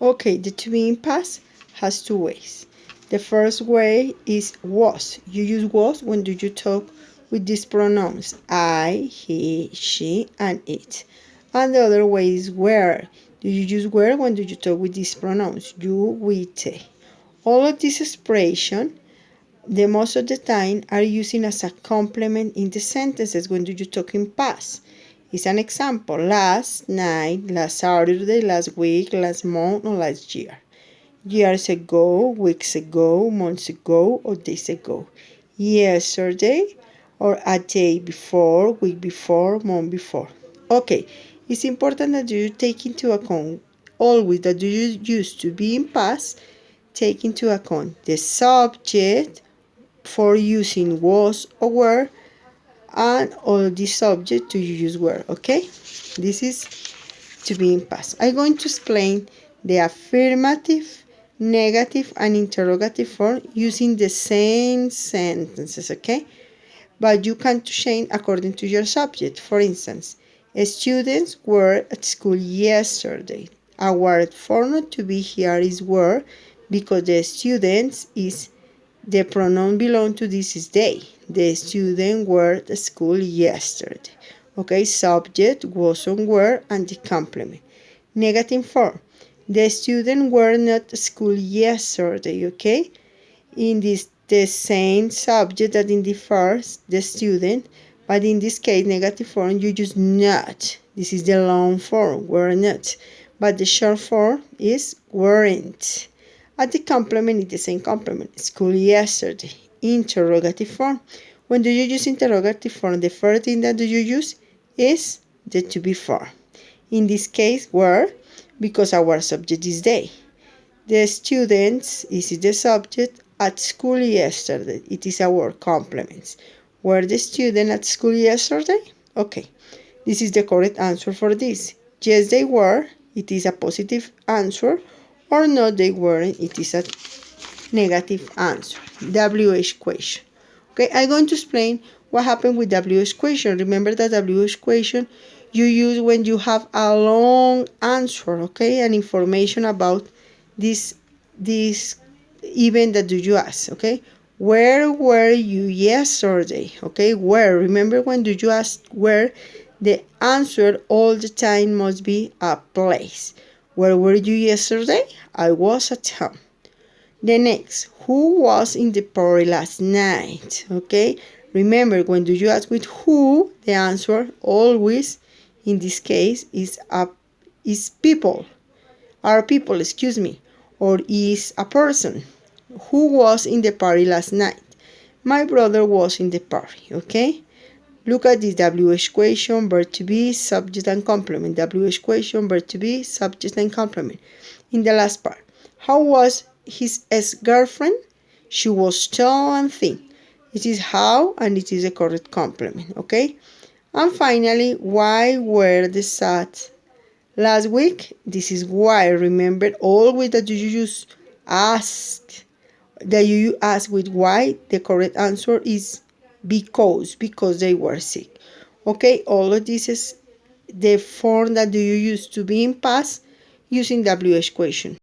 Okay, the to be in past has two ways. The first way is was. You use was when do you talk with these pronouns I, he, she, and it. And the other way is were. Do you use were when do you talk with these pronouns you, we, they. All of these expressions, the most of the time, are using as a complement in the sentences when do you talk in past. It's an example: last night, last Saturday, last week, last month, or last year. Years ago, weeks ago, months ago, or days ago. Yesterday, or a day before, week before, month before. Okay, it's important that you take into account always that you use to be in past, take into account the subject for using was or were, and all the subject to use were. Okay, this is to be in past. I'm going to explain the affirmative, negative, and interrogative form using the same sentences. Okay, but you can change according to your subject. For instance, students were at school yesterday. Our form to be here is were, because the students is the pronoun belong to this is they. The student were at school yesterday. Okay, subject was on were and the complement. Negative form. The student were not at school yesterday. Okay, in this the same subject that in the first, the student, but in this case, negative form, you use not. This is the long form, were not, but the short form is weren't. At the complement is the same complement. School yesterday. Interrogative form. When do you use interrogative form? The first thing that do you use is the to be form. In this case, were, because our subject is they. The students is the subject at school yesterday. It is our complements. Were the student at school yesterday? Okay, this is the correct answer for this. Yes, they were. It is a positive answer. Or no, they weren't. It is a negative answer. WH question. Okay, I'm going to explain what happened with WH question. Remember that WH question you use when you have a long answer, okay, and information about this event that do you ask, okay. Where were you yesterday? Okay, where. Remember when do you ask where, the answer all the time must be a place. Where were you yesterday? I was at home. The next, who was in the party last night? Okay, remember when do you ask with who, the answer always in this case is people, are people, excuse me, or is a person. Who was in the party last night? My brother was in the party. Okay, look at this WH question, verb to be, subject and complement. WH question, verb to be, subject and complement. In the last part, how was his ex-girlfriend? She was tall and thin. It is how, and it is a correct complement. Okay, and finally, why were the sad last week? This is why. Remember always that you use ask, that you ask with why. The correct answer is because they were sick. Okay, all of this is the form that do you use to be in past using WH question.